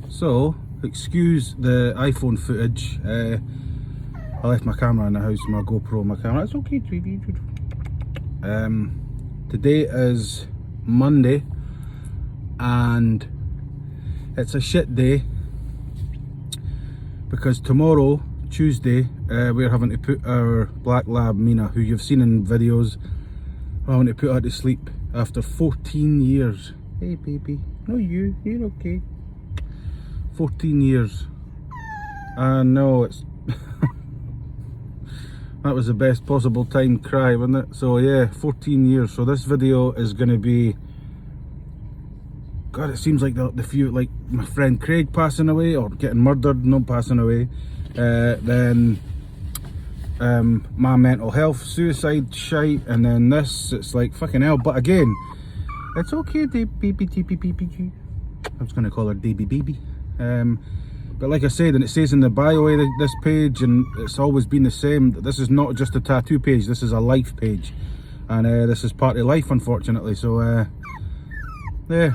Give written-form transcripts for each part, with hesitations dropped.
So, excuse the iPhone footage. I left my camera in the house, my GoPro, my camera. It's okay, baby. Today is Monday, and it's a shit day because tomorrow, Tuesday, we're having to put our black lab Mina, who you've seen in videos, we're having to put her to sleep after 14 years. Hey baby, no you're okay. 14 years. I know, it's that was the best possible time cry, wasn't it? So yeah, 14 years. So this video is going to be, God, it seems like the few, like my friend Craig passing away or getting murdered, not passing away, then my mental health, suicide shite, and then this, it's like fucking hell. But again, it's okay, baby. I'm just going to call her baby. But like I said, and it says in the bio of this page, and it's always been the same, that this is not just a tattoo page, this is a life page, and this is part of life, unfortunately. So yeah,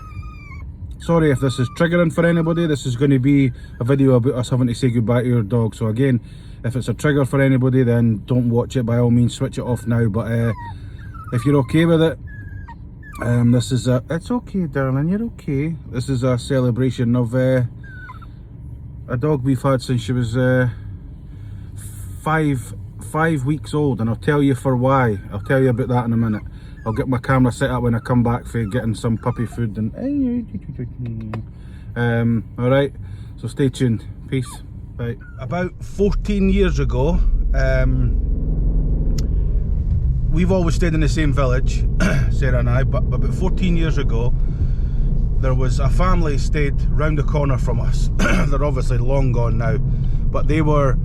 sorry if this is triggering for anybody. This is going to be a video about us having to say goodbye to your dog. So again, if it's a trigger for anybody, then don't watch it. By all means, switch it off now. But if you're okay with it, this is a, it's okay darling, you're okay. This is a celebration of a dog we've had since she was 5 weeks old, and I'll tell you for why. I'll tell you about that in a minute. I'll get my camera set up when I come back for getting some puppy food and alright, so stay tuned. Peace. Bye. About 14 years ago, we've always stayed in the same village, Sarah and I, but about 14 years ago, there was a family stayed round the corner from us. They're obviously long gone now, but they were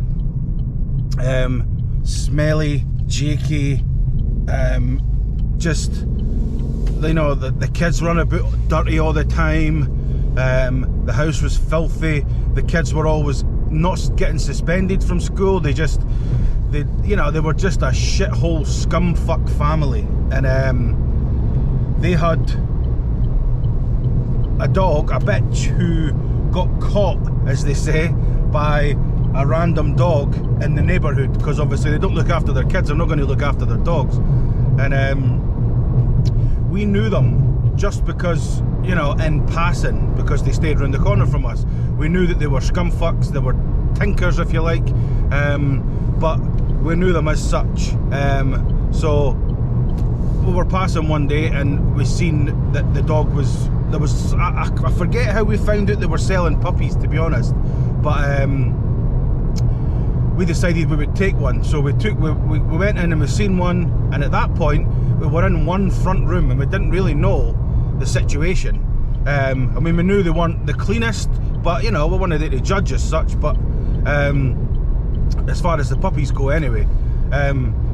smelly, jakey, just, you know, the kids run about dirty all the time. The house was filthy. The kids were always not getting suspended from school. They were just a shithole scumfuck family, and they had a dog, a bitch, who got caught, as they say, by a random dog in the neighbourhood, because obviously they don't look after their kids, they're not going to look after their dogs. And we knew them just because, you know, in passing, because they stayed around the corner from us. We knew that they were scumfucks, they were tinkers if you like, but we knew them as such. So we were passing one day and we seen that the dog was, I forget how we found out they were selling puppies, to be honest, but we decided we would take one. So we went in and we seen one, and at that point we were in one front room and we didn't really know the situation. I mean, we knew they weren't the cleanest, but you know, we weren't there to judge as such, but as far as the puppies go anyway.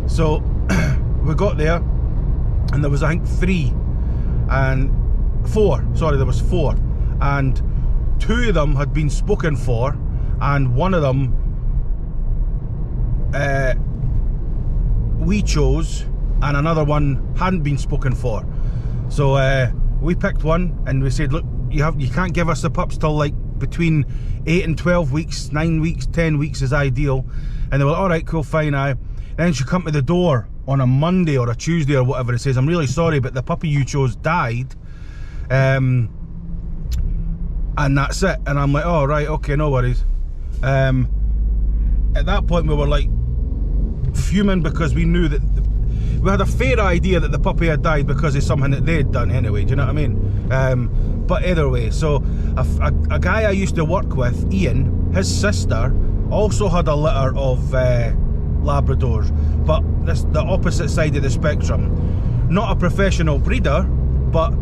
So we got there and there was, I think, there was four, and two of them had been spoken for, and one of them we chose, and another one hadn't been spoken for. So we picked one and we said, look, you can't give us the pups till like between 8 and 12 weeks, 9 weeks, 10 weeks is ideal. And they were like, alright, cool, fine, aye. Then she come to the door on a Monday or a Tuesday or whatever, it says, I'm really sorry, but the puppy you chose died. And that's it. And I'm like, oh right, okay, no worries. At that point we were like fuming, because we knew that we had a fair idea that the puppy had died because of something that they'd done anyway, do you know what I mean? But either way, so a guy I used to work with, Ian, his sister also had a litter of Labradors, but this the opposite side of the spectrum. Not a professional breeder, but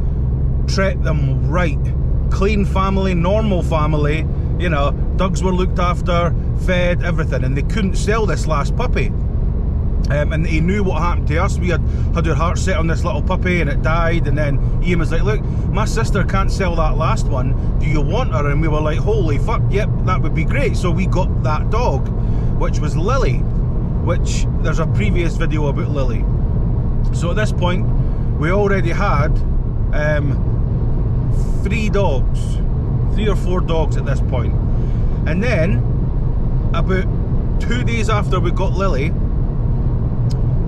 treat them right. Clean family, normal family, you know, dogs were looked after, fed, everything, and they couldn't sell this last puppy. And he knew what happened to us. We had our heart set on this little puppy and it died, and then Ian was like, look, my sister can't sell that last one, do you want her? And we were like, holy fuck, yep, that would be great. So we got that dog, which was Lily, which there's a previous video about Lily. So at this point we already had 3 dogs, 3 or 4 dogs at this point. And then, about 2 days after we got Lily,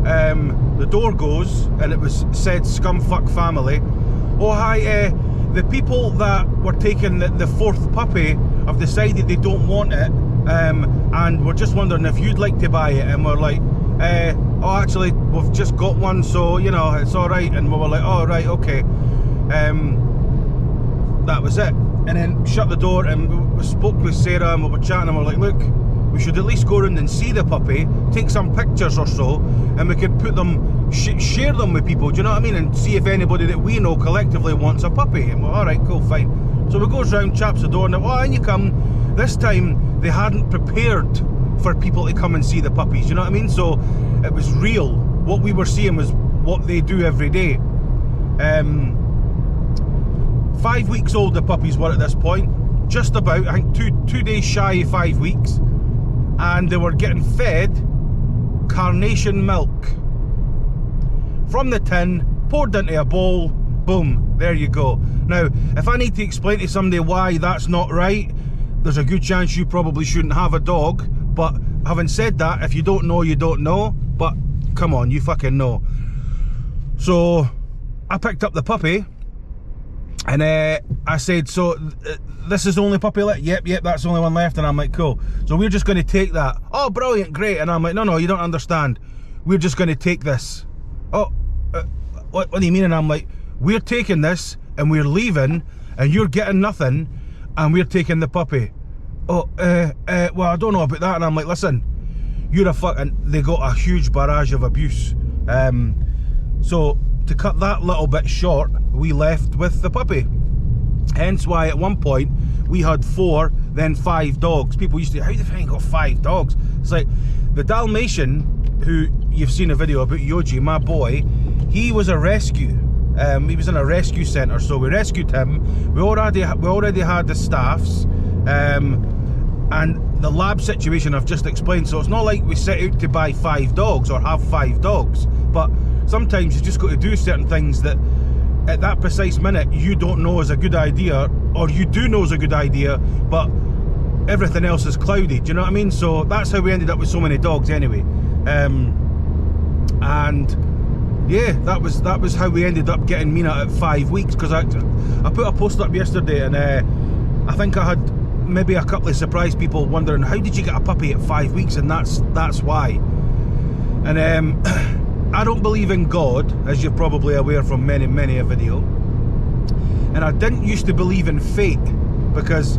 the door goes, and it was said scumfuck family. Oh hi, the people that were taking the 4th puppy have decided they don't want it, and we're just wondering if you'd like to buy it. And we're like, oh actually we've just got one, so you know it's alright. And we were like, oh right, okay. That was it. And then shut the door, and we spoke with Sarah, and we were chatting, and we're like, look, we should at least go around and see the puppy, take some pictures or so, and we could put them, share them with people, do you know what I mean, and see if anybody that we know collectively wants a puppy. And we're alright, cool, fine. So we goes round, chaps the door, and oh, in you come. This time they hadn't prepared for people to come and see the puppies, you know what I mean? So it was real. What we were seeing was what they do every day. 5 weeks old the puppies were at this point, just about, I think two days shy of 5 weeks, and they were getting fed carnation milk from the tin, poured into a bowl, boom, there you go. Now, if I need to explain to somebody why that's not right, there's a good chance you probably shouldn't have a dog. But having said that, if you don't know, you don't know. But come on, you fucking know. So I picked up the puppy, and I said, so this is the only puppy left? Yep, that's the only one left. And I'm like, cool. So we're just going to take that. Oh, brilliant, great. And I'm like, no, you don't understand. We're just going to take this. Oh, what do you mean? And I'm like, we're taking this, and we're leaving, and you're getting nothing, and we're taking the puppy. Oh, well, I don't know about that. And I'm like, listen, you're a fucking... They got a huge barrage of abuse. So to cut that little bit short, we left with the puppy. Hence why at one point we had 4, then 5 dogs. People used to, how the fuck got 5 dogs? It's like the Dalmatian, who you've seen a video about, Yoji, my boy, he was a rescue. He was in a rescue centre, so we rescued him. We already had the staffs, and the lab situation I've just explained. So it's not like we set out to buy 5 dogs or have 5 dogs, but sometimes you just got to do certain things that at that precise minute you don't know is a good idea, or you do know is a good idea, but everything else is cloudy, do you know what I mean? So that's how we ended up with so many dogs anyway. And yeah, that was how we ended up getting Mina at 5 weeks, because I put a post up yesterday, and I think I had maybe a couple of surprised people wondering, how did you get a puppy at 5 weeks? And that's why. And I don't believe in God, as you're probably aware from many a video, and I didn't used to believe in fate, because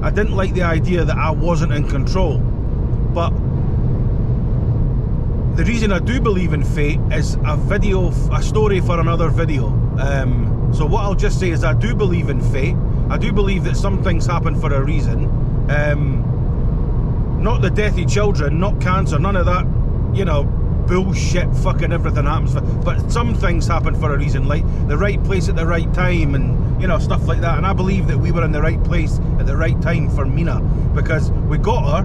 I didn't like the idea that I wasn't in control. But the reason I do believe in fate is a story for another video. So what I'll just say is I do believe in fate. I do believe that some things happen for a reason. Not the death of children, not cancer, none of that, you know, bullshit fucking everything happens. But some things happen for a reason, like the right place at the right time, and you know, stuff like that. And I believe that we were in the right place at the right time for Mina, because we got her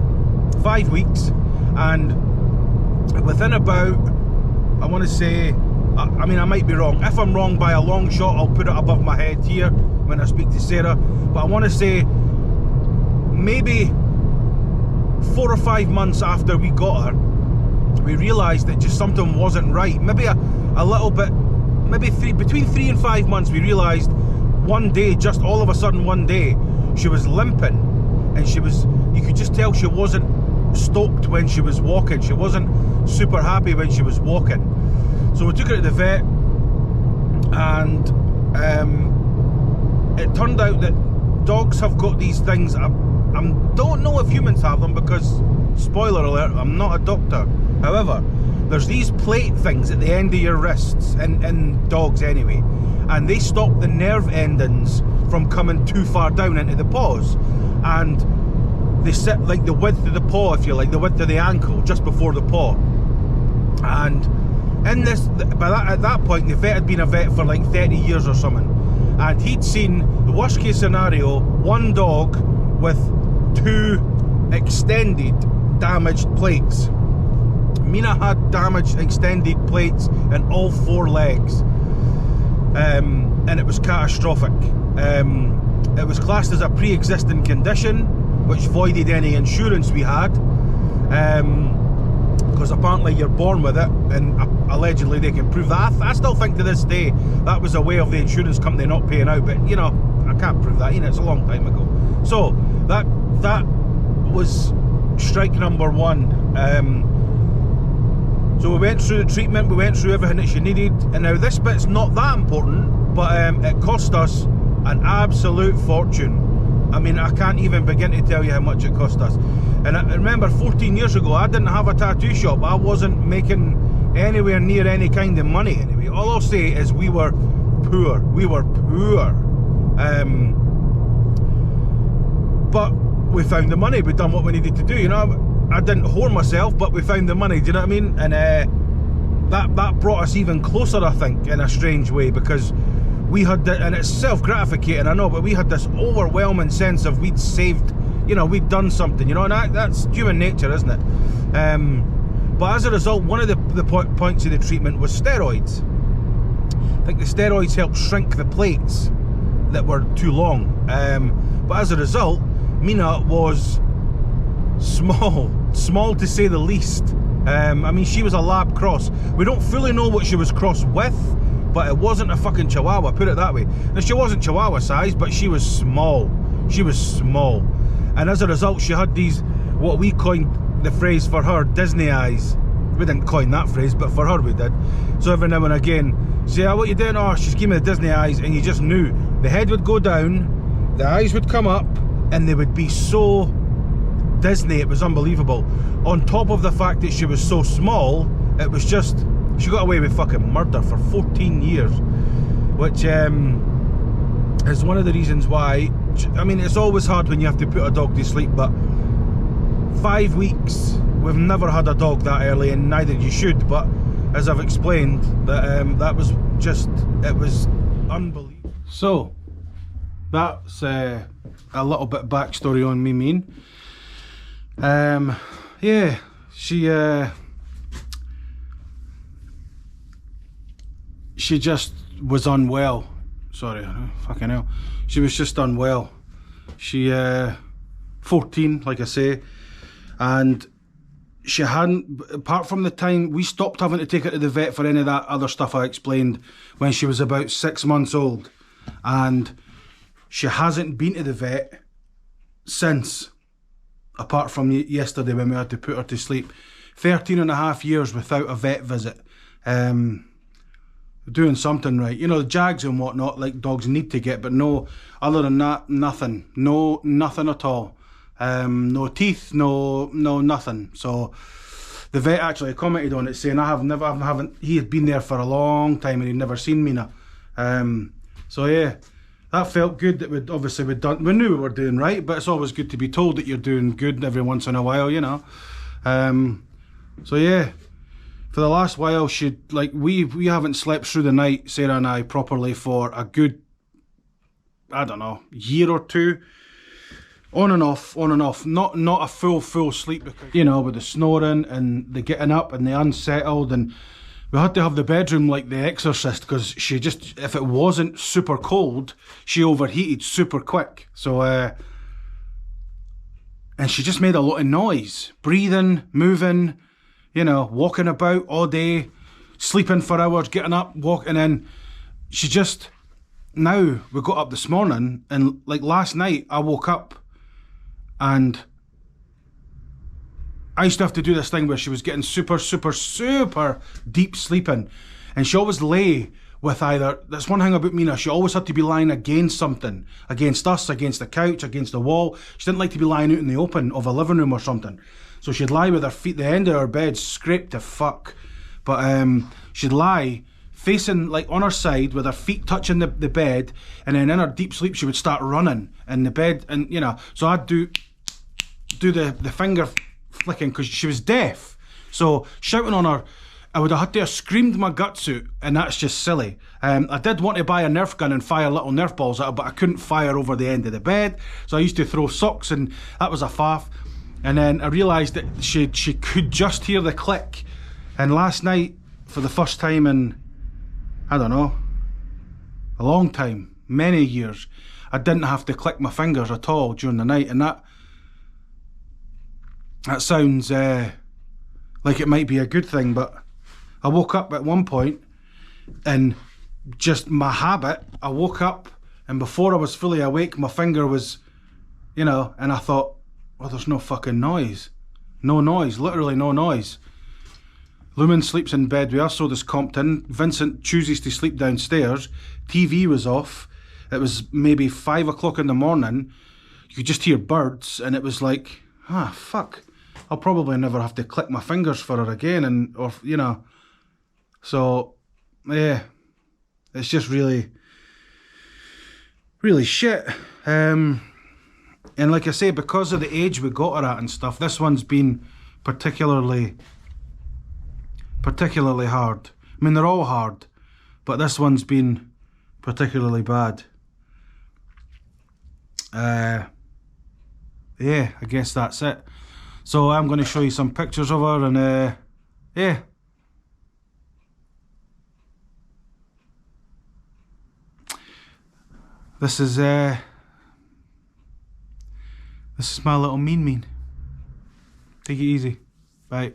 5 weeks, and within about, I want to say, I mean, I might be wrong. If I'm wrong by a long shot, I'll put it above my head here when I speak to Sarah. But I want to say maybe 4 or 5 months after we got her, we realised that just something wasn't right. Maybe a little bit, maybe between 3 and 5 months, we realised one day, just all of a sudden one day, she was limping, and you could just tell she wasn't stoked when she was walking. She wasn't super happy when she was walking. So we took her to the vet, and it turned out that dogs have got these things. I don't know if humans have them, because, spoiler alert, I'm not a doctor. However, there's these plate things at the end of your wrists, in dogs anyway, and they stop the nerve endings from coming too far down into the paws, and they sit like the width of the paw, if you like, the width of the ankle, just before the paw. And in this, at that point, the vet had been a vet for like 30 years or something, and he'd seen the worst case scenario, one dog with 2 extended damaged plates. Mina had damaged extended plates in all 4 legs, and it was catastrophic. it was classed as a pre-existing condition, which voided any insurance we had, because apparently you're born with it, and allegedly they can prove that. I still think to this day that was a way of the insurance company not paying out, but you know, I can't prove that, you know, it's a long time ago. So that was strike number one. So we went through the treatment, we went through everything that she needed, and now this bit's not that important, but it cost us an absolute fortune. I mean, I can't even begin to tell you how much it cost us. And I remember 14 years ago, I didn't have a tattoo shop. I wasn't making anywhere near any kind of money anyway. All I'll say is we were poor. We were poor. But we found the money. We done what we needed to do, you know. I didn't whore myself, but we found the money, do you know what I mean? And that brought us even closer, I think, in a strange way, because we had, and it's self-gratificating, I know, but we had this overwhelming sense of we'd saved, you know, we'd done something, you know, and that's human nature, isn't it? But as a result, one of the points of the treatment was steroids. I think the steroids helped shrink the plates that were too long. But as a result, Mina was small to say the least. I mean, she was a lab cross. We don't fully know what she was crossed with, but it wasn't a fucking Chihuahua, put it that way. Now, she wasn't Chihuahua size, but she was small. She was small. And as a result, she had these, what we coined the phrase for her, Disney eyes. We didn't coin that phrase, but for her we did. So every now and again, say, oh, what you doing? Oh, she's giving me the Disney eyes, and you just knew. The head would go down, the eyes would come up, and they would be so Disney, it was unbelievable. On top of the fact that she was so small, it was just, she got away with fucking murder for 14 years, which is one of the reasons why, I mean, it's always hard when you have to put a dog to sleep, but 5 weeks, we've never had a dog that early, and neither you should, but as I've explained, that was just, it was unbelievable. So, that's a little bit backstory on me, Mean. Yeah, she just was unwell. Sorry, fucking hell. She was just unwell. She 14, like I say, and she hadn't, apart from the time we stopped having to take her to the vet for any of that other stuff I explained, when she was about 6 months old, and she hasn't been to the vet since, apart from yesterday when we had to put her to sleep. 13 and a half years without a vet visit. Doing something right. You know, the jags and whatnot, like dogs need to get, but no, other than that, nothing. No, nothing at all. No teeth, no nothing. So the vet actually commented on it, saying he had been there for a long time and he'd never seen Mina. So yeah, that felt good that we knew we were doing right, but it's always good to be told that you're doing good every once in a while, you know. So yeah, for the last while, we haven't slept through the night, Sarah and I, properly for a good, I don't know, year or two. On and off, not a full sleep, because, you know, with the snoring and the getting up and the unsettled, and we had to have the bedroom like The Exorcist, because she just, if it wasn't super cold, she overheated super quick. So, and she just made a lot of noise, breathing, moving, you know, walking about all day, sleeping for hours, getting up, walking in. She just, now, we got up this morning, and like last night, I woke up, and I used to have to do this thing where she was getting super deep sleeping, and she always lay with either, that's one thing about Mina, she always had to be lying against something, against us, against the couch, against the wall. She didn't like to be lying out in the open of a living room or something. So she'd lie with her feet, the end of her bed scraped to fuck, but she'd lie facing like on her side with her feet touching the bed, and then in her deep sleep she would start running in the bed, and you know, so I'd do the finger flicking, because she was deaf, so shouting on her, I would have had to have screamed my guts out, and that's just silly. I did want to buy a Nerf gun and fire little Nerf balls at her, but I couldn't fire over the end of the bed, so I used to throw socks, and that was a faff. And then I realised that she could just hear the click, and last night, for the first time in, I don't know, a long time, many years, I didn't have to click my fingers at all during the night, and that sounds like it might be a good thing, but I woke up at one point and just my habit, I woke up and before I was fully awake, my finger was, you know, and I thought, oh, there's no fucking noise. No noise, literally no noise. Lumen sleeps in bed with us, so does Compton. Vincent chooses to sleep downstairs. TV was off. It was maybe 5 o'clock in the morning. You could just hear birds, and it was like, ah, fuck. I'll probably never have to click my fingers for her again, and or you know. So, yeah, it's just really, really shit. And like I say, because of the age we got her at and stuff, this one's been particularly hard. I mean, they're all hard, but this one's been particularly bad. Yeah, I guess that's it. So I'm going to show you some pictures of her, and yeah. This is my little mean. Take it easy. Bye.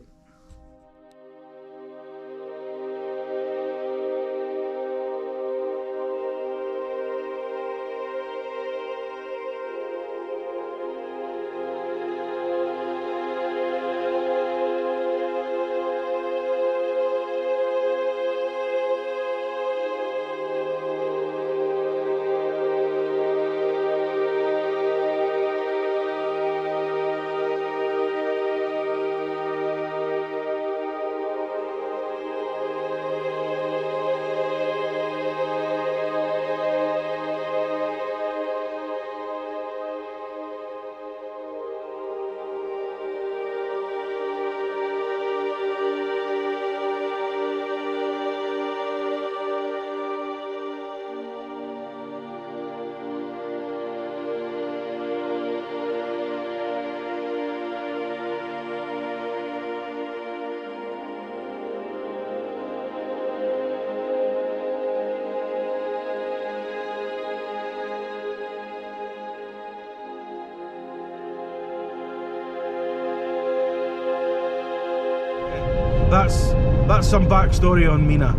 That's some backstory on Mina.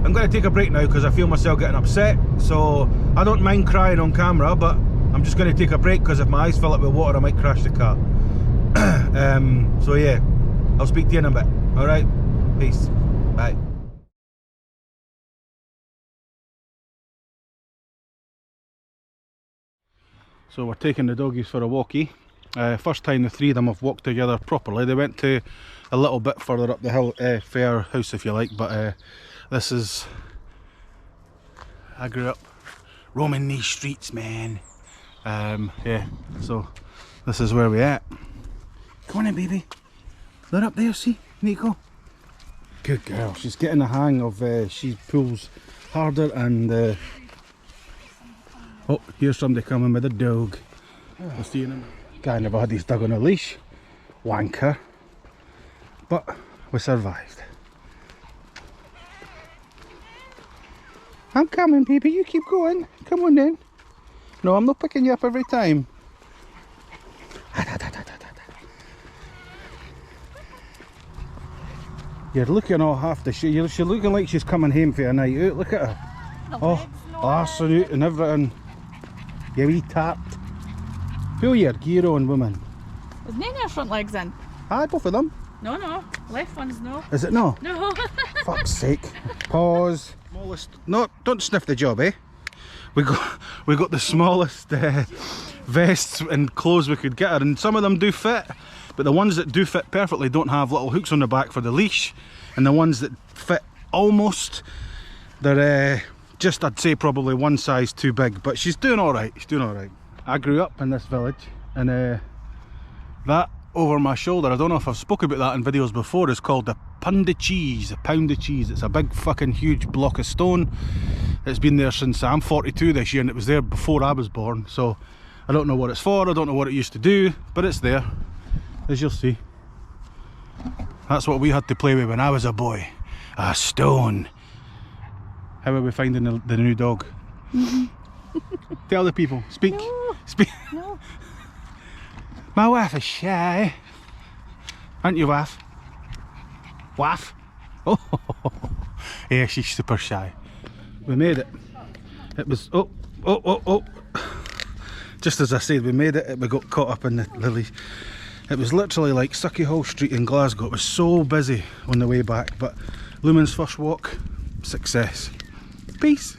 I'm going to take a break now because I feel myself getting upset, so I don't mind crying on camera, but I'm just going to take a break because if my eyes fill up with water I might crash the car. So yeah, I'll speak to you in a bit. Alright, peace, bye. So we're taking the doggies for a walkie. First time the three of them have walked together properly. They went to a little bit further up the hill, fair house if you like, but this is, I grew up roaming these streets, man. Yeah, so this is where we're at. Come on in, baby. They're up there, see, Nico. Good girl, she's getting the hang of, she pulls harder and, oh, here's somebody coming with a dog. We'll see you in a minute. Guy never had his dog on a leash, wanker, but we survived. I'm coming, baby, you keep going, come on then. No, I'm not picking you up every time. You're looking all half the shit, she's looking like she's coming home for a night out, look at her. Oh, arse out and everything. You wee tapped. Pull your gear on, woman. Is none of your front legs in? Aye, both of them. No, left one's no. Is it no? No. Fuck's sake. Pause. Smallest. No, don't sniff the job, eh? We got the smallest vests and clothes we could get her, and some of them do fit, but the ones that do fit perfectly don't have little hooks on the back for the leash, and the ones that fit almost, they're just, I'd say, probably one size too big, but she's doing alright, she's doing alright. I grew up in this village, and that over my shoulder, I don't know if I've spoken about that in videos before, is called a pound of cheese. It's a big fucking huge block of stone. It's been there since, I'm 42 this year, and it was there before I was born, so I don't know what it's for, I don't know what it used to do, but it's there, as you'll see. That's what we had to play with when I was a boy, a stone. How are we finding the new dog? Tell the people. Speak. No. Speak. No. My wife is shy. Aren't you, wife? Wife? Oh, yeah, she's super shy. We made it. It was, oh. Just as I said, we made it, we got caught up in the lilies. It was literally like Sucky Hall Street in Glasgow. It was so busy on the way back, but Lumen's first walk, success. Peace.